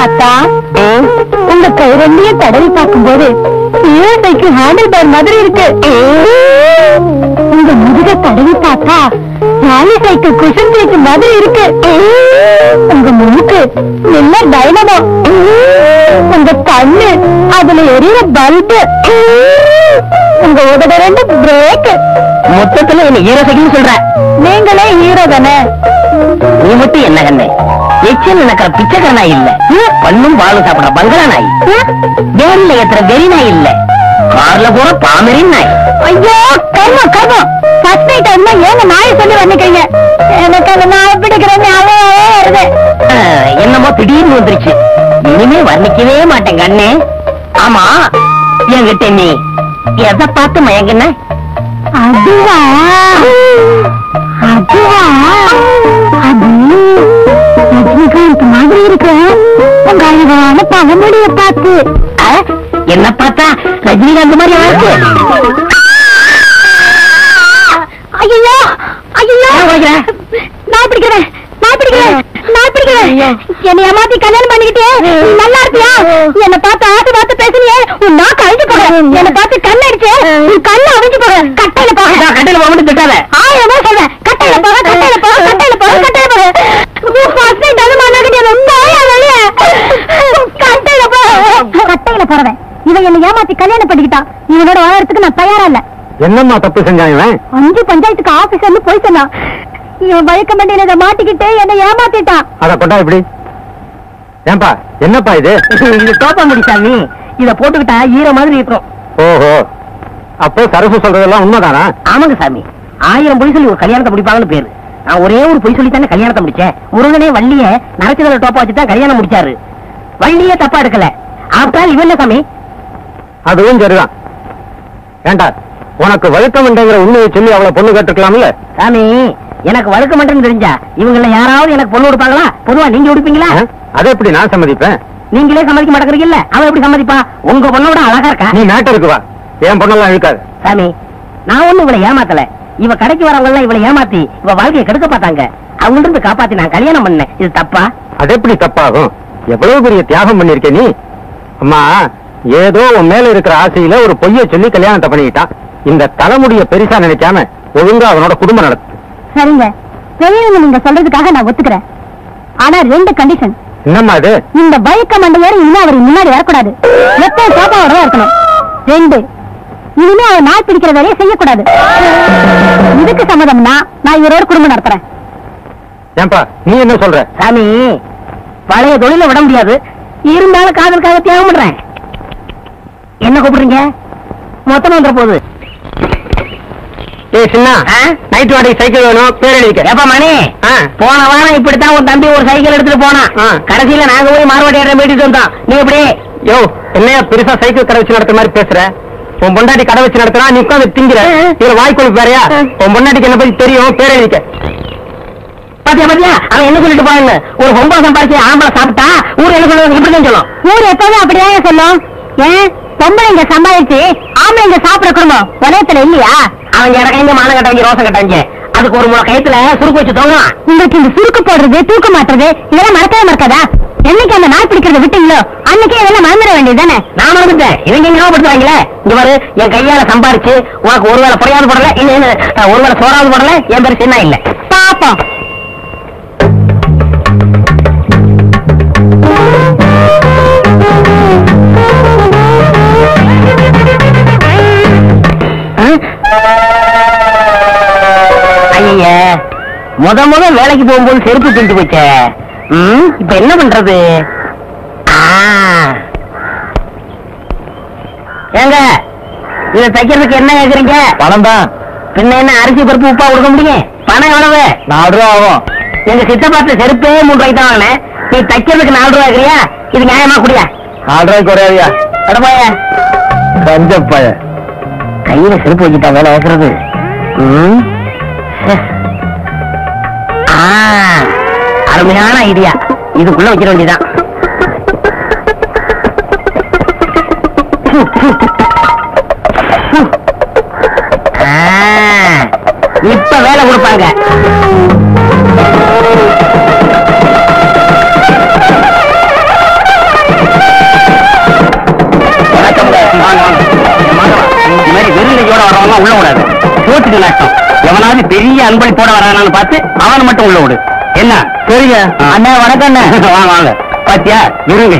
அத்தா, உங்க கை ரெண்டையும் தடவி பார்க்கும் போது சைக்கிள் ஹேண்டில் பார் மாதிரி இருக்கு. உங்க முதுக தடவி பார்த்தா ஜாலி சைக்கிள் குஷன் சைக்கிள் மாதிரி இருக்கு. உங்க மூக்கு நல்ல டைனமோ, உங்க கண்ணு அதுல எரியுற பல்பு, உங்க உதட ரெண்டு பிரேக். மொத்தத்துல என்ன ஹீரோ சைக்கிள் சொல்ற? நீங்களே ஹீரோ தானே? நீ மட்டும் என்ன கண்ணு எச்சில் நடக்கிற பிச்சைக்கார நாய் இல்ல, பண்ணும் பாலும் சாப்பிடுற பங்களா நாய், வேன்ல ஏத்துற வெறி நாய் இல்ல, கார்ல போற பாமரின் நாய். ஐயோ கர்மம் கர்மம், ஃபர்ஸ்ட் நைட் இருந்தா ஏங்க நாயை சொல்லி வந்துக்கிறீங்க? எனக்கு அந்த நாய் பிடிக்கிறேன்னு அவையாவே வருது. என்னமோ திடீர்னு வந்துருச்சு, இனிமே வர்ணிக்கவே மாட்டேன் கண்ணே. ஆமா, என்கிட்ட நீ எதை பார்த்து மயங்கின? அதுவா அதுவா அது ரஜினிகாந்த் மாதிரி இருக்கு உங்க அழகான பழமொழிய பார்த்து. என்ன பார்த்தா ரஜினிகாந்த் மாதிரி ஆச்சு? ஐயோ ஐயோ, நான் பிடிக்கிறேன் நான் பிடிக்கிறேன் நான் பிடிக்கிறேன். என்னை ஏமாத்தி கல்யாணம் பண்ணிக்கிட்டே நல்லா இருப்பியா? என்னை பார்த்து ஆத்து பார்த்து பேசுனியே, உன் நாக்கு அழிஞ்சு போக. என்னை பார்த்து கண் அடிச்சு உன் கண்ணு அழிஞ்சு போக. கட்டையில போக, கட்டையில போக மட்டும் திட்டாத. ஆயிரமா சொல்றேன். கட்டையில போக கட்டையில போக கட்டையில போக கட்டையில போக. கட்டையில போக கட்டையில போறவன் இவன் என்னை ஏமாத்தி கல்யாணம் பண்ணிக்கிட்டான். இவனோட வாழறதுக்கு நான் தயாரா இல்ல. என்னம்மா தப்பு செஞ்சான் இவன்? 5 பஞ்சாயத்துக்கு ஆபீசர்னு போய் சொன்னான். இவன் வழக்க மண்டியில இதை மாட்டிக்கிட்டு என்னை ஏமாத்திட்டான். அத கொண்டா இப்படி. ஏன்பா என்னப்பா இது? இது தோப்ப முடி சாமி, இத போட்டுக்கிட்டா ஈர மாதிரி இருக்கும். ஓஹோ, அப்போ சரசு சொல்றதெல்லாம் உண்மைதானா? ஆமாங்க சாமி, 1000 பொய் சொல்லி ஒரு கல்யாணத்தை முடிப்பாங்கன்னு பேரு. நான் ஒரே ஒரு பொய் சொல்லி தானே கல்யாணத்தை முடிச்சேன். முருகனே வள்ளிய நரச்சதல டோப்பா வச்சுதான் கல்யாணம் முடிச்சாரு. வள்ளியே தப்பா எடுக்கல. ஆப்டால் இவன் என்ன சாமி? அதுவும் சரிதான். ஏண்டா உனக்கு வழுக்கமண்டங்கிற உண்மையை சொல்லி அவளை பொண்ணு கேட்டுக்கலாம்ல? சாமி, எனக்கு வழுக்க மாட்டேன்னு தெரிஞ்சா இவங்கள யாராவது எனக்கு பொண்ணு கொடுப்பாங்களா? பொதுவா நீங்க கொடுப்பீங்களா? அதை எப்படி நான் சம்மதிப்பேன்? நீங்களே சம்மதிக்க மாட்டேங்கிறீங்கல்ல, அவன் எப்படி சம்மதிப்பா? உங்க பொண்ணோட அழகா இருக்கா. நீ மேட்டருக்கு வா, என் பொண்ணெல்லாம் இழுக்காது. சாமி, நான் ஒண்ணு இவளை ஏமாத்தல. இவ கடைக்கு வரவங்க எல்லாம் இவளை ஏமாத்தி இவ வாழ்க்கையை கெடுக்க பார்த்தாங்க. அவங்க இருந்து காப்பாத்தி நான் கல்யாணம் பண்ணேன். இது தப்பா? அது எப்படி தப்பாகும்? எவ்வளவு பெரிய தியாகம் பண்ணிருக்க நீ. அம்மா, ஏதோ உன் மேல இருக்கிற ஆசையில ஒரு பொய்ய சொல்லி கல்யாணத்தை பண்ணிக்கிட்டான். இந்த தலைமுடிய பெருசா நினைக்காம ஒழுங்கா அவனோட குடும்பம் நடத்து. சரிங்க, பெரியவங்க நீங்க சொல்றதுக்காக நான் ஒத்துக்கிறேன். ஆனா 2 கண்டிஷன். என்னம்மா அது? இந்த பைக்க மண்டையோட இனிமே அவர் முன்னாடி வரக்கூடாது. எப்பவும் சோபாவோட இருக்கணும். 2, இனிமே அவர் நாய் பிடிக்கிற வேலையை செய்யக்கூடாது. இதுக்கு சம்மதம்னா நான் இவரோட குடும்பம் நடத்துறேன். ஏன்பா நீ என்ன சொல்ற? சாமி, பழைய தொழில விட முடியாது, இருந்தாலும் காதலுக்காக தியாகம் பண்றேன். என்ன கூப்பிடுறீங்க? மொத்தம் வந்துற போகுது. ஏய் சின்ன, நைட் வாடகை சைக்கிள் வேணும், பேர் எழுதிக்க. ஏப்பா மணி, போன வாரம் இப்படித்தான் உன் தம்பி ஒரு சைக்கிள் எடுத்துட்டு போனான். கடைசியில நாங்க போய் மார்வாடி மீட்டிட்டு வந்தோம். நீ எப்படி? யோ, என்னையா பெருசா சைக்கிள் கடை வச்சு நடத்துற மாதிரி பேசுற? உன் பொண்டாட்டி கடை வச்சு நடத்துறா, நீ உட்காந்து திங்கிற. இதுல வாய்க்கொழுப்பு வேறையா? உன் பொண்டாட்டிக்கு என்ன பத்தி தெரியும், பேர் எழுதிக்க. பாத்தியா பாத்தியா, அவன் என்ன சொல்லிட்டு போறான்னு? ஒரு பொம்பளை சம்பாதிச்சு ஆம்பளை சாப்பிட்டா ஊர் என்ன சொல்லுவாங்க? இப்படிதான் சொல்லும். ஊர் எப்பவும் அப்படிதான் சொல்லும். ஏன் பொம்பளைங்க சம்பாதிச்சு ஆம்பளைங்க சாப்பிட குடும்பம் உலகத்துல இல்லையா? அவங்க இறங்க மானம் கட்டவங்க, ரோசம் கட்டவங்க, அதுக்கு ஒரு முறை கயத்துல சுருக்கு வச்சு தோங்கலாம். உங்களுக்கு இந்த சுருக்கு போடுறது, தூக்க மாட்டுறது இதெல்லாம் மறக்கவே மறக்காதா? என்னைக்கு அந்த நாய் பிடிக்கிறத விட்டீங்களோ அன்னைக்கே இதெல்லாம் மறந்துட வேண்டியது தானே? நான் மறந்துட்டேன். இவங்க ஞாபகப்படுத்துவாங்களே. இங்க பாரு, என் கையால சம்பாரிச்சு உனக்கு ஒருவேளை புறையாவது போடல, ஒருவேளை சோறாவது போடல, என் பேரு சின்ன இல்ல. பாப்போம். ஐய, முத வேலைக்கு போகும்போது செருப்பு பிடிச்சு போச்ச. இப்ப என்ன பண்றது? ஏங்க, இத தைக்கிறதுக்கு என்ன கேக்குறீங்க? பணம் தான். பின்ன என்ன அரிசி பருப்பு உப்பா கொடுக்க முடியும்? பணம் எவ்வளவு? 4 ரூபா ஆகும். எங்க சித்தப்பாத்துல செருப்பே 3 ரூபாய்க்கு தான் வாங்கினேன். நீ தைக்கிறதுக்கு 4 ரூபா இருக்கிறியா? இது நியாயமா? குடியா? 4 ரூபாய்க்கு குறையாதியா? அடப்பாய கஞ்சப்பாய, கையில செருப்பு வச்சுட்டா வேலை வைக்கிறது. அருமையான ஐடியா. இதுக்குள்ள வைக்கிற வேண்டியதான். இப்ப வேலை கொடுப்பாங்க. பெரிய அன்பளிப்போட வரானான்னு பார்த்து அவனை மட்டும் உள்ள விடு. என்ன? சரிங்க அண்ணா. வணக்கம் அண்ணா. வாங்க வாங்க. பாத்தியா விருங்க.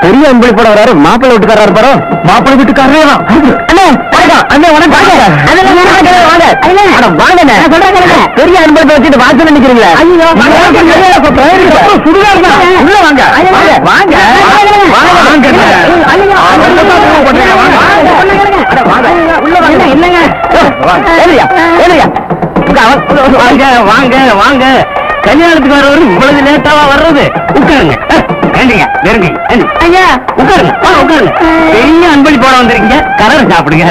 பெரிய அன்பளிப்போட வராரு. மாப்பிள்ளை வீட்டுக்காரர் பாரு. மாப்பிள்ளை வீட்டுக்காரரே தான். அண்ணா அண்ணா வணக்கம். பெரிய அன்பளிப்பை வச்சுட்டு வாசல் நினைக்கிறீங்களா? உள்ள வாங்க வாங்க வாங்க வாங்க. கல்யாணத்துக்கு வரவர் இவ்வளவு லேட்டாவா வர்றது? உட்காருங்க. வெறுங்க ஐயா உட்காருங்க உட்காருங்க. பெரிய அன்பளி போட வந்திருக்கீங்க. கலர் சாப்பிடுங்க.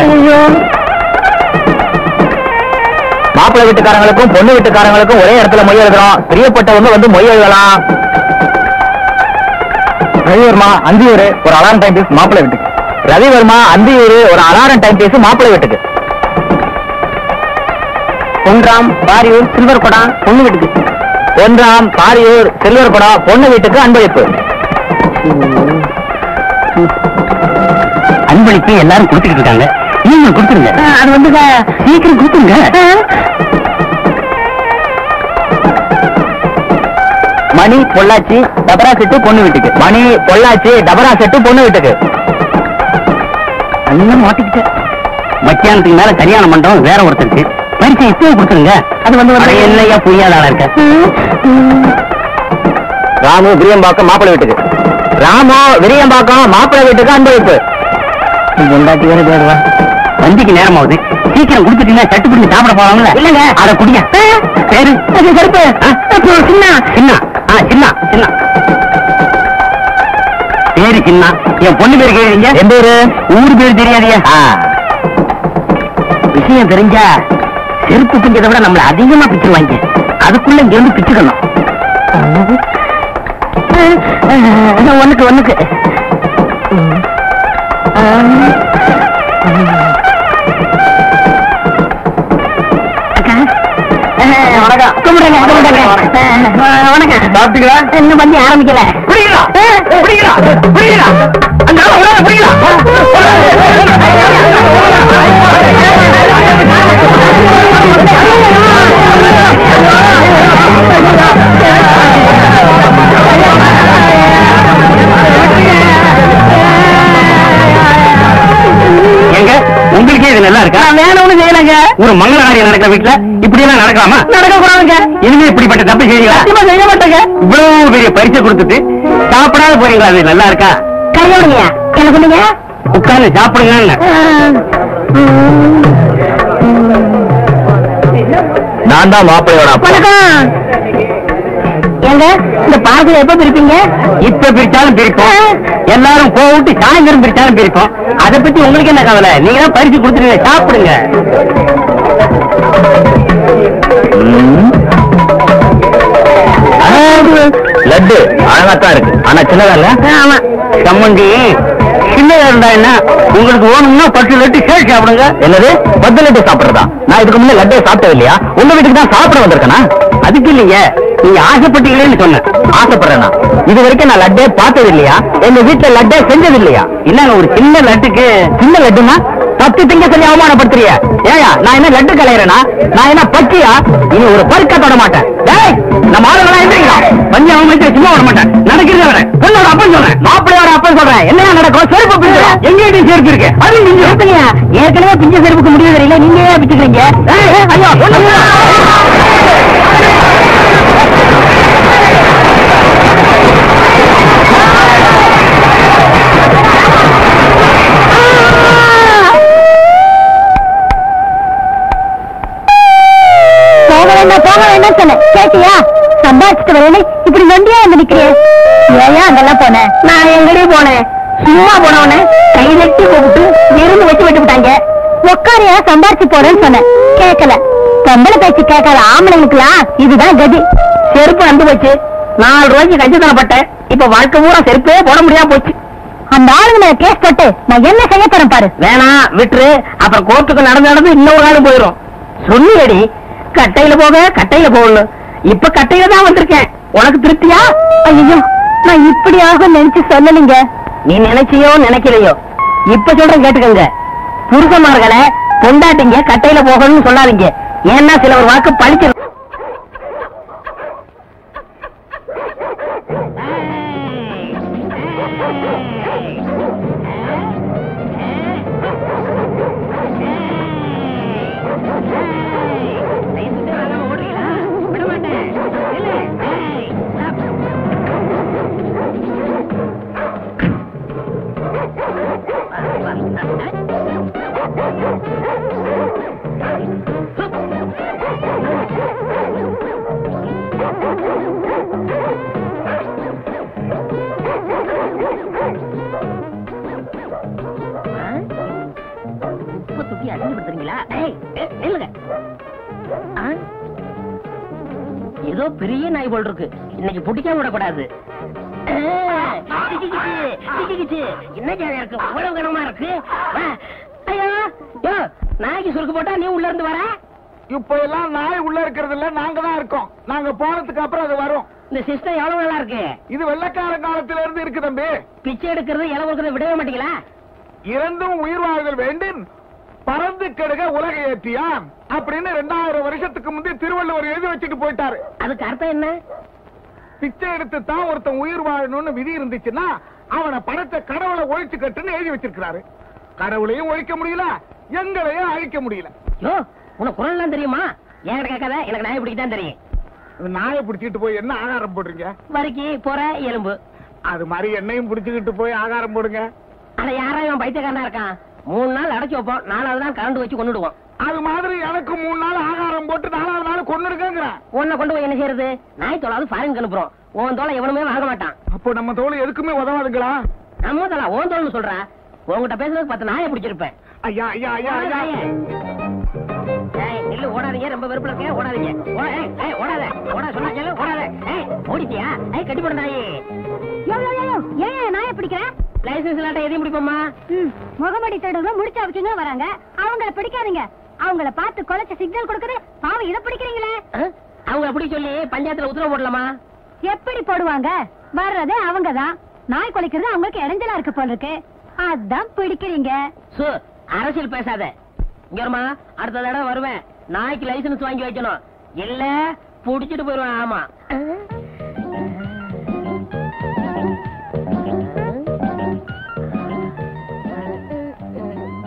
மாப்பிள்ளை வீட்டுக்காரங்களுக்கும் பொண்ணு வீட்டுக்காரங்களுக்கும் ஒரே இடத்துல மொய் எழுதுறோம். பிரியப்பட்டவங்க வந்து மொய் எழுதலாம். ரவிவர்மா அந்தியூர் ஒரு அலாரம் டைம் பீஸ் மாப்பிள்ளை வீட்டுக்கு. ரவிவர்மா அந்தியூர் ஒரு அலாரம் டைம் பீஸ் மாப்பிள்ளை வீட்டுக்கு. பொன்ராம் பாரியூர் சில்வர் குடம் பொண்ணு வீட்டுக்கு. பொன்ராம் பாரியூர் சில்வர் குடம் பொண்ணு வீட்டுக்கு அன்பளிப்பு. அன்பளிப்பு எல்லாரும் கொடுத்துட்டு இருக்காங்க. நீங்க கொடுத்துருங்க. அது வந்து சீக்கிரம் கொடுத்துருங்க. மணி பொள்ளாச்சி டபரா செட்டு பொண்ணு வீட்டுக்கு. மணி பொள்ளாச்சி டபரா செட்டு பொண்ணு வீட்டுக்கு. மாட்டிக்கிட்ட மத்தியானத்துக்கு மேல கல்யாண மண்டபம் வேற ஒருத்தருக்கு. பரிசை இப்பவே கொடுத்துருங்க. அது வந்து என்னையா புரியாத ஆளா இருக்க. ராமு விரியம்பாக்கம் மாப்பிள்ளை வீட்டுக்கு. ராமு விரியம்பாக்கம் மாப்பிள்ளை வீட்டுக்கு அன்பளிப்பு. பொண்டாட்டி வேற போயிடுவா. வண்டிக்கு நேரம் ஆகுது. சீக்கிரம் குடுத்துட்டீங்கன்னா சட்டு பிடிச்சி சாப்பிட போவாங்கல்ல. இல்லங்க அத குடிங்க. பேரு கருப்பு சின்ன சின்ன சின்ன சின்ன பேரு சின்ன. என் பொண்ணு பேரு கேக்குறீங்க? என் பேரு ஊர் பேரு தெரியாதியா? விஷயம் தெரிஞ்சா செருப்பு பிஞ்சதை விட நம்மள அதிகமா பிச்சுருவாங்க. அதுக்குள்ள இங்க இருந்து பிச்சுக்கணும். ஒண்ணுக்கு ஒண்ணுக்கு வணக்கம். சாப்பிட்டீங்களா? இன்னும் பண்ணி ஆரம்பிக்கல. உங்களுக்கே இது நல்லா இருக்கா? வேணும்னு செய்யலங்க. ஒரு மங்கள காரியம் நடக்கிற வீட்டுல இப்படி எல்லாம் நடக்கலாமா? நடக்க கூடாதுங்க. இனிமே இப்படிப்பட்ட தப்பு செய்வீங்களா? செய்ய மாட்டேங்க. இவ்வளவு பெரிய பரிசை கொடுத்துட்டு சாப்பிடாத போறீங்களா? அது நல்லா இருக்கா? கையோடுங்க. என்ன சொன்னீங்க? உட்கார்ந்து சாப்பிடுங்க. நான் தான் மாப்பிள்ளையோட அப்பா. ஏங்க இந்த பார்சல் எப்ப பிரிப்பீங்க? இப்ப பிரிச்சாலும் பிரிப்போம். எல்லாரும் போட்டு சாயந்தரம் பிரிச்சாலும் பிரிப்போம். அதை பத்தி உங்களுக்கு என்ன கவலை? நீங்க தான் பரிசு கொடுத்துருங்க. சாப்பிடுங்க. லட்டு அழகாத்தான் இருக்கு. ஆனா சின்னதா இல்ல. ஆமா சம்மந்தி சின்னதா இருந்தா என்ன? உங்களுக்கு வேணும்னா 10 லட்டு சேர்த்து சாப்பிடுங்க. என்னது 10 லட்டு சாப்பிடுறதா? நான் இதுக்கு முன்னே லட்டே சாப்பிட்டது இல்லையா? உங்க வீட்டுக்கு தான் சாப்பிட வந்திருக்கேனா? அதுக்கு இல்லைங்க. நீங்க ஆசைப்பட்டீங்களேன்னு சொன்னேன். ஆசைப்படுறேனா? இது வரைக்கும் நான் லட்டே பார்த்தது இல்லையா? எங்க வீட்டுல லட்டே செஞ்சது இல்லையா? இல்லங்க ஒரு சின்ன லட்டுக்கு. சின்ன லட்டுனா 10 திங்க சொல்லி அவமானப்படுத்துறிய? ஏயா நான் என்ன லட்டு கலையறேனா? நான் என்ன பச்சியா? இனி ஒரு பருக்க தொட மாட்டேன். நம்ம ஆளுங்களா எந்திரிங்களா? பஞ்சம் அவமதிச்சு சும்மா விட மாட்டேன். நடக்கிறத விட பொண்ணோட அப்பன் சொல்றேன். மாப்பிள்ளையோட அப்பன் சொல்றேன். என்ன நடக்கும்? செருப்பு பிஞ்சு எங்கேயும் செருப்பு இருக்கு. அது நீங்க ஏற்கனவே பிஞ்ச செருப்புக்கு முடிவு தெரியல. நீங்க ஏன் பிச்சுக்கிறீங்க? ஐயோ போக வேண்டாம் சொன்ன கேட்டியா? சம்பாதிச்சுட்டு வரேன்னு இப்படி நொண்டியா வந்து நிக்கிறேன். ஏயா அங்கெல்லாம் போனேன்? நான் எங்கடி போனேன்? சும்மா போனவன கை நெட்டி கூப்பிட்டு எறும்பு வச்சு விட்டு விட்டாங்க. உக்காரியா சம்பாதிச்சு போறேன்னு சொன்னேன். கேட்கல. பொம்பளை பேச்சு கேட்காத ஆம்பளைங்களுக்குலாம் இதுதான் கதி. செருப்பு நம்பி போச்சு. 4 ரூபாய்க்கு கஞ்சித்தனப்பட்டேன். இப்ப வாழ்க்கை பூரா செருப்பே போட முடியாம போச்சு. அந்த ஆளுங்க கேஸ் போட்டு நான் என்ன செய்ய தரேன் பாரு. வேணாம் விட்டுரு. அப்புறம் கோர்ட்டுக்கு நடந்து இன்னொரு நாளும் போயிடும். சொல்லியடி கட்டையில போக கட்டையில போகணும். இப்ப கட்டையில தான் வந்திருக்கேன். உனக்கு திருப்தியா? ஐயோ நான் இப்படி ஆகும் நினைச்சு சொல்லலீங்க. நீ நினைச்சியோ நினைக்கலையோ இப்ப சொல்றேன் கேட்டுக்கங்க. புருஷமார்களை கொண்டாட்டிங்க கட்டையில போகணும்னு சொல்லாதீங்க. ஏன்னா சில ஒரு வாக்கு பழிச்சிடும். ஏதோ பெரிய நாய் போல் இருக்கு. இன்னைக்கு பிடிக்காம விடக்கூடாது. என்ன இருக்கு? அவ்வளவு கனமா இருக்கு. ஐயோ, நாய்க்கு சுருக்கு போட்டா நீ உள்ள இருந்து வர. இப்ப எல்லாம் நாய் உள்ள இருக்கிறது இல்ல, நாங்க தான் இருக்கோம். நாங்க போனதுக்கு அப்புறம் அது வரும். இந்த சிஸ்டம் எவ்வளவு நல்லா இருக்கு. இது வெள்ளக்கார காலத்துல இருந்து இருக்கு தம்பி. பிச்சை எடுக்கிறது இலை கொடுக்கறத விடவே மாட்டீங்களா? இறந்தும் உயிர் வாழ்தல் வேண்டும், பறந்து கெடுக உலக ஏற்றியான் அப்படின்னு 2000 வருஷத்துக்கு முந்தைய திருவள்ளுவர் எழுதி வச்சுட்டு போயிட்டாரு. அதுக்கு அர்த்தம் என்ன? பிச்சை எடுத்து தான் ஒருத்தன் உயிர் வாழணும்னு விதி இருந்துச்சுன்னா அவனை படைத்த கடவுளை ஒழிச்சு கட்டுன்னு எழுதி வச்சிருக்கிறாரு. கடவுளையும் ஒழிக்க முடியல, எங்களையும் அழிக்க முடியல. யோ, உனக்கு குரல் எல்லாம் தெரியுமா? ஏன் கேட்காத, எனக்கு நாயை பிடிக்கதான் தெரியும். நாயை பிடிச்சிட்டு போய் என்ன ஆகாரம் போடுறீங்க? வரைக்கு போற எலும்பு. அது மாதிரி என்னையும் பிடிச்சுக்கிட்டு போய் ஆகாரம் போடுங்க. ஆனா யாராயும் பைத்தியக்காரனா இருக்கான். 3 நாள் அடைச்சு வைப்போம், 4வது நாள் கரண்ட் வச்சு கொண்டுடுவோம். அது மாதிரி எனக்கு 3 நாள் ஆகாரம் போட்டு 4வது நாள் கொண்டுருக்கேங்கிறேன். உன்னை கொண்டு போய் என்ன செய்யறது? நாய் தோளாவது ஃபாரின் அனுப்புறோம். உன் தோலை எவனுமே வாங்க மாட்டான். அப்போ நம்ம தோல் எதுக்குமே உதவாதுங்களா? நம்ம தோலா உன் தோல்னு சொல்ற. உங்ககிட்ட பேசுறதுக்கு 10 நாயை பிடிச்சிருப்பேன். ஐயா ஐயா ஐயா ஐயா, இல்ல ஓடாதீங்க, ரொம்ப வெறுப்புல இருக்க. ஓடாதீங்க, ஓடாத, ஓட சொன்னா கேளு, ஓடாத. ஓடிட்டியா? கட்டி போட நாயே. ஏன் நாயை பிடிக்கிற? லைசன்ஸ் இல்லாட்ட எதையும் பிடிப்போமா? முகமடி தேடுங்க முடிச்சு அவக்கிங்க வராங்க. அவங்கள பிடிக்காதீங்க. அவங்கள பார்த்து கொலைச்ச சிக்னல் கொடுக்குது. பாவம் இதை பிடிக்கிறீங்களே. அவங்க அப்படி சொல்லி பஞ்சாயத்துல உத்தரவு போடலாமா? எப்படி போடுவாங்க? வர்றதே அவங்கதான். நாய் கொலைக்கிறது அவங்களுக்கு இடைஞ்சலா இருக்கு போல இருக்கு. அதான் பிடிக்கிறீங்க. அரசியல் பேசாத. இங்கமா அடுத்த தடவை வருவேன், நாய்க்கு லைசன்ஸ் வாங்கி வைக்கணும். இல்ல புடிச்சிட்டு போயிருவேன். ஆமா,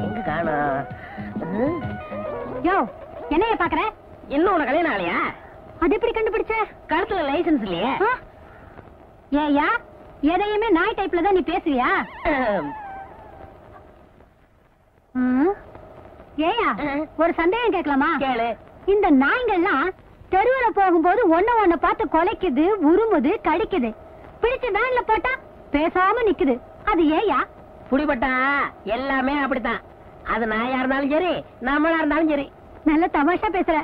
எங்க காணோம்? யோ, என்னைய பாக்குற? இன்னும் உனக்கு கல்யாணம் ஆகலையா? அது எப்படி கண்டுபிடிச்ச? கழுத்துல லைசன்ஸ் இல்லையே. ஏயா, எதையுமே நாய் டைப்ல தான் நீ பேசுவியா? ஏயா, ஒரு சந்தேகம் கேட்கலாமா? கேளு. இந்த நாய்கள்லாம் தெருவுல போகும்போது ஒண்ணு பார்த்து கொலைக்குது, உருமுது, கடிக்குது. பிடிச்சு வேன்ல போட்டா பேசாம நிக்குது. அது ஏயா? புடிபட்டா எல்லாமே அப்படித்தான். அது நாயா இருந்தாலும் சரி, நம்மளா இருந்தாலும் சரி. நல்ல தமாஷா பேசுற.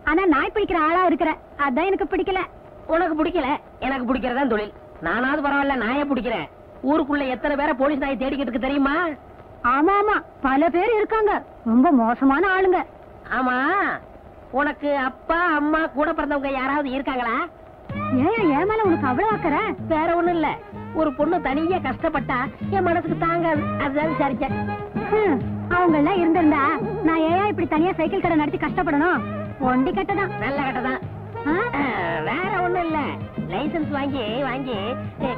ஆனா நாய் பிடிக்கிற ஆளா இருக்கிற, அதான் எனக்கு பிடிக்கல. உனக்கு பிடிக்கல, எனக்கு பிடிக்கிறதான் தொழில். நானாவது பரவாயில்ல, நாயை பிடிக்கிறேன். ஊருக்குள்ள எத்தனை பேரை போலீஸ் நாயை தேடிக்கிட்டு இருக்கு தெரியுமா? ஆமா ஆமா, பல பேர் இருக்காங்க. ரொம்ப மோசமான ஆளுங்க. ஆமா, உனக்கு அப்பா அம்மா கூட பிறந்தவங்க யாராவது இருக்காங்களா? ஏன் ஏன் மேல உனக்கு அவ்வளவு ஆக்கற? வேற ஒண்ணும் இல்ல, ஒரு பொண்ணு தனியா கஷ்டப்பட்டா என் மனசுக்கு தாங்காது, அதுதான் விசாரிச்சேன். அவங்க எல்லாம் இருந்திருந்தா நான் ஏன் இப்படி தனியா சைக்கிள் கடை நடத்தி கஷ்டப்படணும்? ஒண்டி கட்டதான். நல்ல கட்டதான். வேற ஒண்ணும் இல்ல, லைசன்ஸ் வாங்கி வாங்கி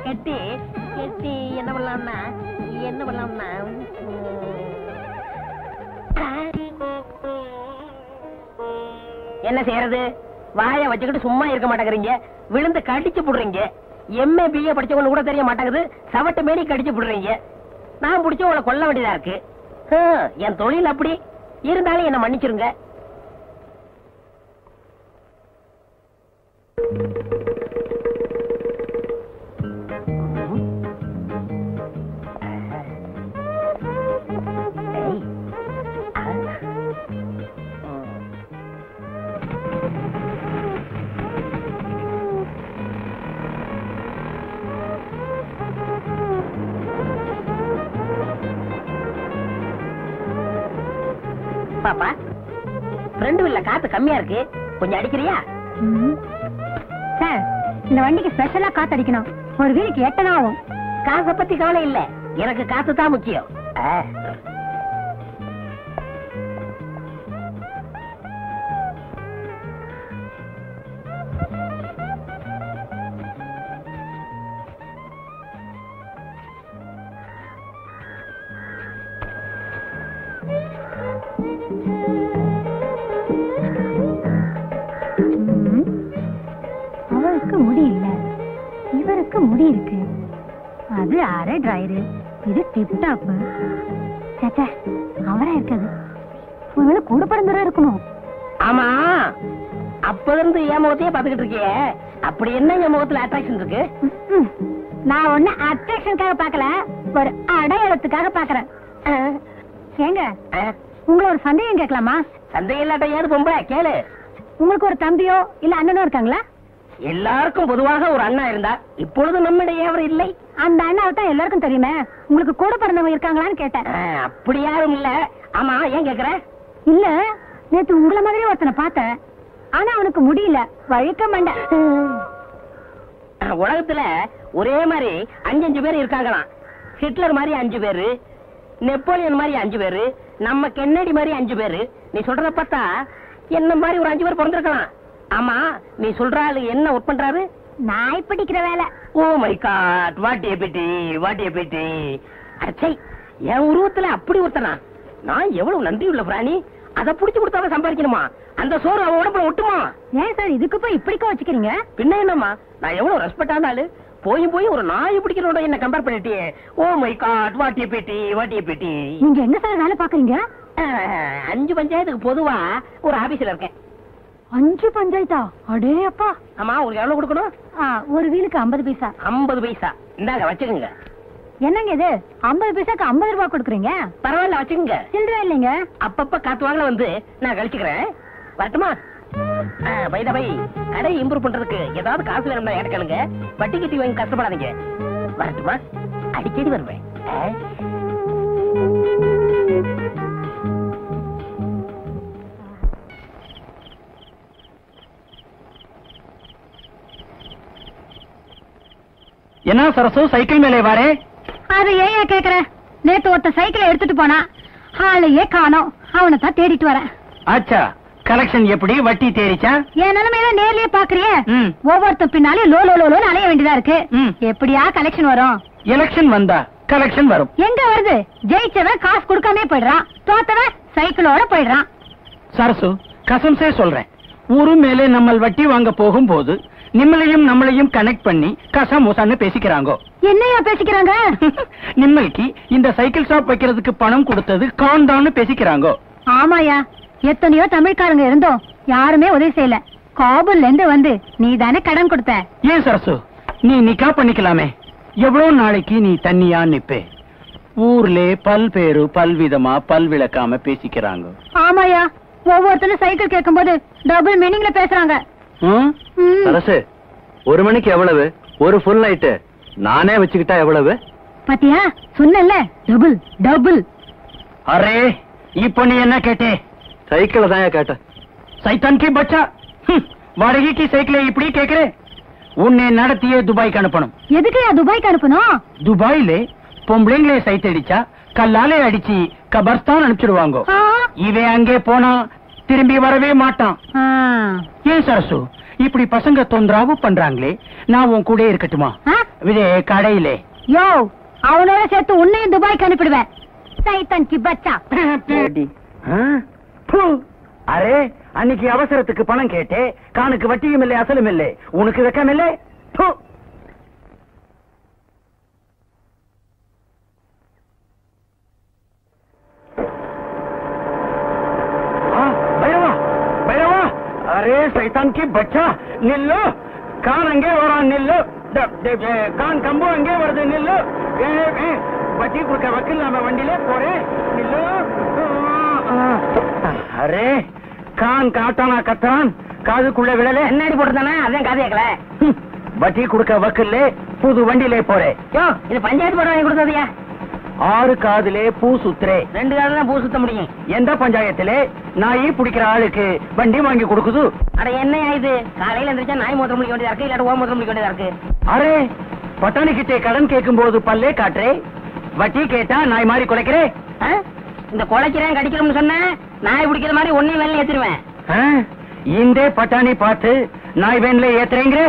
கட்டி கட்டி என்ன பண்ணலாம்னா என்ன செய்யறது? வாய வச்சுக்கிட்டு சும்மா இருக்க மாட்டேங்கிறீங்க. விழுந்து கடிச்சு புடுறீங்க. MA BA படிச்சவங்க கூட தெரிய மாட்டேங்குது, சவட்டு மேனி கடிச்சு புடுறீங்க. நான் பிடிச்ச உங்களை கொல்ல வேண்டியதா இருக்கு. என் தொழில் அப்படி இருந்தாலும் என்ன மன்னிச்சிருங்க. பாப்பா, ஃப்ரெண்டு வீல்ல காத்து கம்மியா இருக்கு, கொஞ்சம் அடிக்கிறியா? சார், இந்த வண்டிக்கு ஸ்பெஷலா காத்து அடிக்கணும். ஒரு வீலுக்கு 8 ஆகும். காசை பத்தி கவலை இல்ல, எனக்கு காத்து தான் முக்கியம். அவருக்கு முடி இல்ல, இவருக்கு முடி இருக்கு. அது அரை டிரைரு, இது டிப் டாப். சேச்சா, அவரா இருக்காது. ஒருவேளை கூட பிறந்தவரா இருக்கணும். ஆமா, அப்ப இருந்து என் முகத்தையே பாத்துக்கிட்டு இருக்கியே, அப்படி என்ன என் முகத்துல அட்ராக்ஷன் இருக்கு? நான் ஒண்ணு அட்ராக்ஷனுக்காக பாக்கல, ஒரு அடையாளத்துக்காக பாக்குறேன். ஏங்க, உங்களை ஒரு சந்தேகம் கேட்கலாமா? சந்தேகம் இல்லாட்ட ஏது பொம்பளை கேளு. உங்களுக்கு ஒரு தம்பியோ இல்ல அண்ணனோ இருக்காங்களா? எல்லாருக்கும் பொதுவாக ஒரு அண்ணா இருந்தா, இப்பொழுது நம்மிடையே அவர் இல்லை. அந்த அண்ணாவை தான் எல்லாருக்கும் தெரியுமே. உங்களுக்கு கூட பிறந்தவங்க இருக்காங்களான்னு கேட்டேன். அப்படி யாரும் இல்ல. ஆமா, ஏன் கேக்குற? இல்ல, நேத்து உங்களை மாதிரி ஒருத்தனை பார்த்தேன். ஆனா அவனுக்கு முடியல, வழுக்க மாண்ட. உலகத்துல ஒரே மாதிரி 5 பேர் இருக்காங்களாம். ஹிட்லர் மாதிரி 5 பேரு, நெப்போலியன் மாதிரி 5 பேரு, நம்ம கென்னடி மாதிரி 5 பேரு. நீ சொல்றத பார்த்தா என்ன மாதிரி ஒரு 5 பேர் பிறந்திருக்கலாம். ஆமா, நீ சொல்ற ஆளு என்ன ஒர்க் பண்றாரு? நாய் பிடிக்கிற வேலை. Oh my god, what a pity, what a pity. அச்சை, என் உருவத்துல அப்படி ஒருத்தனா? நான் எவ்வளவு நன்றி உள்ள பிராணி. அதை புடிச்சு கொடுத்தாதான் சம்பாதிக்கணுமா? அந்த சோறு அவன் உடம்புல ஒட்டுமா? ஏன் சார் இதுக்கு போய் இப்படிக்கா வச்சுக்கிறீங்க? பின்ன என்னம்மா, நான் எவ்வளவு ரெஸ்பெக்டான ஆளு. போய் ஒரு நாய் பிடிக்கிறோட என்ன கம்பேர் பண்ணிட்டியே. Oh my god, what a pity, what a pity. நீங்க எங்க சார் வேலை பாக்குறீங்க? 5 பஞ்சாயத்துக்கு பொதுவா ஒரு ஆபீஸ்ல இருக்கேன். 5 பஞ்சாயத்தா? அடே அப்பா. ஆமா, உங்களுக்கு எவ்வளவு கொடுக்கணும்? ஒரு வீலுக்கு 50 பைசா. 50 பைசா இந்தாங்க, வச்சுக்கோங்க. என்னங்க இது, 50 பைசாக்கு 50 ரூபாய் கொடுக்குறீங்க? பரவாயில்ல, வச்சுக்கோங்க. சில்லறை இல்லைங்க. அப்பப்ப காத்து வாங்கல வந்து நான் கழிச்சுக்கிறேன். வரட்டுமா? பை கடை இம்ப்ரூவ் பண்றதுக்கு ஏதாவது காசு வேணும்னா எனக்கு கேளுங்க. வட்டி கட்டி வாங்கி கஷ்டப்படாதீங்க. வரட்டுமா? அடிக்கடி வருவேன். என்ன சரசு, சைக்கிள் மேலே வாரே? அது ஏன் கேக்குற? நேத்து ஒருத்த சைக்கிளை எடுத்துட்டு போனா, ஆளையே காணோம். அவனை தான் தேடிட்டு வரேன். ஆச்சா, கலெக்ஷன் எப்படி? வட்டி தேறிச்சா? என் நிலைமையில நேர்லயே பாக்குறியே, ஒவ்வொருத்த பின்னாலே லோ லோ லோன்னு அலைய வேண்டியதா இருக்கு. எப்படியா கலெக்ஷன் வரும்? எலெக்ஷன் வந்தா கலெக்ஷன் வரும். எங்க வருது? ஜெயிச்சவன் காசு கொடுக்காம போயிடுறான், தோத்தவன் சைக்கிளோட போயிடுறான். சரசு, கசம்சே சொல்றேன், ஊரு மேலே நம்ம வட்டி வாங்க போகும்போது நம்மளையும் கனெக்ட் பண்ணி கசமோசான்னு பேசிக்கிறாங்க. என்னையா பேசிக்கிறாங்க? நிம்மளுக்கு இந்த சைக்கிள் ஷாப் வைக்கிறதுக்கு பணம் கொடுத்தது காண்டான்னு பேசிக்கிறாங்க. ஆமாயா, எத்தனையோ தமிழ்காரங்க இருந்தோம், யாருமே உதவி செய்யல. காபூல்ல இருந்து வந்து நீ தானே கடன் கொடுத்த. ஏன் சரசு, நீ நிக்கா பண்ணிக்கலாமே. எவ்வளவு நாளைக்கு நீ தண்ணியா நிப்பே? ஊர்ல பல்பேரு பல்விதமா பல்விளக்காம பேசிக்கிறாங்க. ஆமாயா, ஒவ்வொருத்தரும் சைக்கிள் கேட்கும் போது டபுள் மீனிங்ல பேசுறாங்க. சரசு, 1 மணிக்கு எவ்வளவு? ஒரு ஃபுல் நைட்டு நானே வச்சுக்கிட்டா எவ்வளவு? பாத்தியா, சொன்னல டபுள் டபுள். அரே, இப்ப நீ என்ன கேட்டே? சைக்கிள் தான் கேட்டேன். சைத்தான் கி பச்சா, வாடகைக்கு சைக்கிளை இப்படி கேக்குறே? உன்னை நடத்தியே துபாய்க்கு அனுப்பணும். எதுக்குயா துபாய்க்கு அனுப்பணும்? துபாயில பொம்பளைங்களே சைட் அடிச்சா கல்லாலே அடிச்சு கபர்ஸ்தான் அனுப்பிச்சிடுவாங்க. இவன் அங்கே போனா திரும்பி வரவே மாட்டான். ஏன் சரசு, இப்படி பசங்க தொந்தரவு பண்றாங்களே, நான் உன் கூட இருக்கட்டுமா? விதே கடையிலே. யோ, அவனோட சேர்த்து உன்னையும் துபாய்க்கு அனுப்பிடுவேன். சைத்தான் கி பச்சா. அரே, அன்னைக்கு அவசரத்துக்கு பணம் கேட்டே, கானுக்கு வட்டியும் இல்லை அசலும் இல்லை. உனக்கு வெக்கம் இல்லை? अरे शैतान की बच्चा, निल्लो. कान अंगे वरा निल्लो. कान कंबो अंगे वर्दे निल्लो. बच्ची कुछ वकील नाम वंडीले पोरे निल्लो. अरे कान काटाना कत्रान காதுக்குள்ள விடல என்னடி போட்டுதானே, அதான் காது கேட்கல. வட்டி கொடுக்க வக்கல்லே புது வண்டியிலே போறே. இது பஞ்சாயத்து போட வாங்கி கொடுத்ததையா? 6 காதுலே பூ சுத்துறே. 2 காதுல தான் பூ சுத்த முடியும். எந்த பஞ்சாயத்திலே நாய் பிடிக்கிற ஆளுக்கு வண்டி வாங்கி கொடுக்குது? அட என்ன இது, காலையில எந்திரிச்சா நாய் மூத்திரம் முடிக்க வேண்டியதா இருக்கு, இல்லாட்ட ஓ மூத்திரம் முடிக்க வேண்டியதா இருக்கு. அரே, பட்டாணி கிட்டே கடன் கேட்கும் போது பல்லே காட்டுறே, வட்டி கேட்டா நாய் மாதிரி குலைக்கிறேன். இந்த குலைக்கிறேன் கடிக்கிறோம்னு சொன்ன நாய் பிடிக்கிற மாதிரி ஒன்னையும் வேலை ஏத்திருவேன். இந்த பட்டாணி பார்த்து நாய் வேன்ல ஏத்துறீங்க.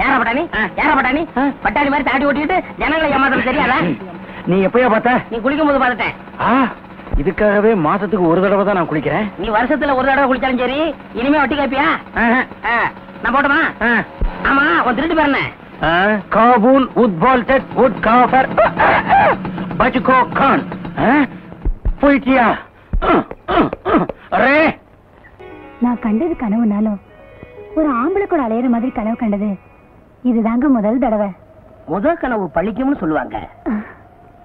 யாரா பட்டாணி? யாரா பட்டாணி? பட்டாணி மாதிரி தாடி ஓட்டிட்டு ஜனங்களை ஏமாத்தம் தெரியாதா? நீ எப்பயா பார்த்த? நீ குளிக்கும் போது பார்த்துட்டேன். இதுக்காகவே மாசத்துக்கு ஒரு தடவை தான் நான் குளிக்கிறேன். நீ வருஷத்துல ஒரு தடவை குளிச்சாலும் சரி, இனிமே வட்டி கேப்பியா? நான் போட்டுமா? ஆமா, உன் திருட்டு பேர் என்ன? காபூல் உத்வால்டட் வுட் காஃபர் பஜ்கோ கான். போயிட்டியா? அரே, நான் கண்டது கனவுனாலும் ஒரு ஆம்பளை கூட அலையிற மாதிரி கனவு கண்டது இதுதாங்க முதல் தடவை. முதல் கனவு பழிக்கும்னு சொல்லுவாங்க.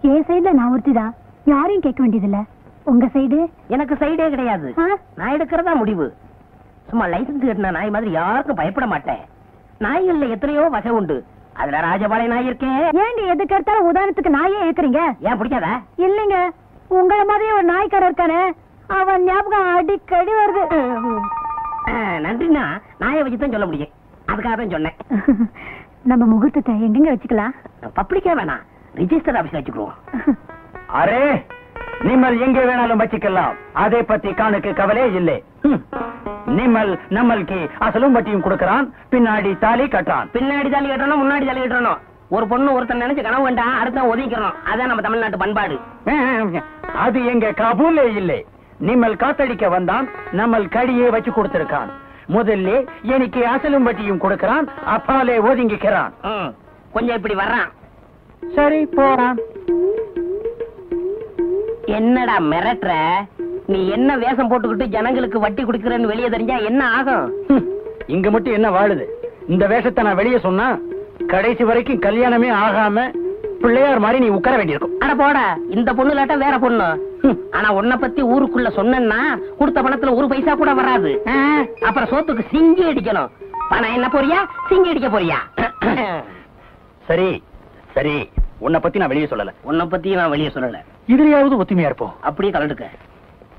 என் சைடுல நான் ஒருத்திதான், யாரையும் கேட்க வேண்டியதில்ல. உங்க சைடு? எனக்கு சைடே கிடையாது. நான் எடுக்கிறதா முடிவு. சும்மா லைசன்ஸ் கட்டின நாய் மாதிரி யாருக்கும் பயப்பட மாட்டேன். நாய்கள்ல எத்தனையோ வகை உண்டு. அதுல ராஜபாளைய நாய் இருக்கேன். ஏங்க எதுக்கு எடுத்தாலும் உதாரணத்துக்கு நாயே இருக்கிறீங்க? ஏன் பிடிக்காதா? இல்லைங்க, உங்களை மாதிரியே ஒரு நாய்க்காரர் இருக்கானே, அவன் ஞாபகம் அடிக்கடி வருது. நன்றினா நாயை வச்சுதான் சொல்ல முடியும். அதுக்காக தான் சொன்னேன். நம்ம முகூர்த்தத்தை எங்கெங்க வச்சுக்கலாம்? பப்ளிக்கா வேணாம், ரிஜிஸ்டர் ஆபீஸ்ல வச்சுக்குவோம். அரே, நிம்மல் எங்கே வேணாலும் வச்சுக்கலாம். அதை பத்தி காணுக்கு கவலை இல்லை. நிம்மல் நம்மளுக்கு அசலும் வட்டியும் கொடுக்கறான், பின்னாடி தாலி கட்டுறான். பின்னாடி தாலி கட்டணும், முன்னாடி தாலி கட்டணும். ஒரு பொண்ணு ஒருத்தன் நினைச்சு கனவு வேண்டா, அடுத்த ஒதுக்கிறோம். அதான் நம்ம தமிழ்நாட்டு பண்பாடு. அது எங்க காபூலே இல்லை. நிம்மல் காத்தடிக்க வந்தான், நம்மள் கடியே வச்சு கொடுத்திருக்கான். முதல்ல எனக்கு அசலும் வட்டியும் கொடுக்கறான், அப்பாலே ஒதுங்கிக்கிறான். கொஞ்சம் இப்படி வர்றான். சரி, போறான். என்னடா மிரட்டுற? நீ என்ன வேஷம் போட்டுக்கிட்டு ஜனங்களுக்கு வட்டி குடுக்கறன்னு வெளியே தெரிஞ்சா என்ன ஆகும்? இங்க மட்டும் என்ன வாழுது? இந்த வேஷத்தை நான் வெளியே சொன்னா கடைசி வரைக்கும் கல்யாணமே ஆகாம பிள்ளையார் மாதிரி நீ உட்கார வேண்டியிருக்கும். அட போட, இந்த பொண்ணு இல்லாட்டா வேற பொண்ணு. ஆனா உன்னை பத்தி ஊருக்குள்ள சொன்னா கொடுத்த பணத்துல ஒரு பைசா கூட வராது. அப்புறம் சோத்துக்கு சிங்கி அடிக்கணும். பணம் என்ன போறியா, சிங்கி அடிக்க போறியா? சரி சரி, உன்னை பத்தி நான் வெளியே சொல்லல. உன்னை பத்தி நான் வெளியே சொல்லல. இதுலயாவது ஒத்துமையா இருப்போம். அப்படியே கலந்துக்க.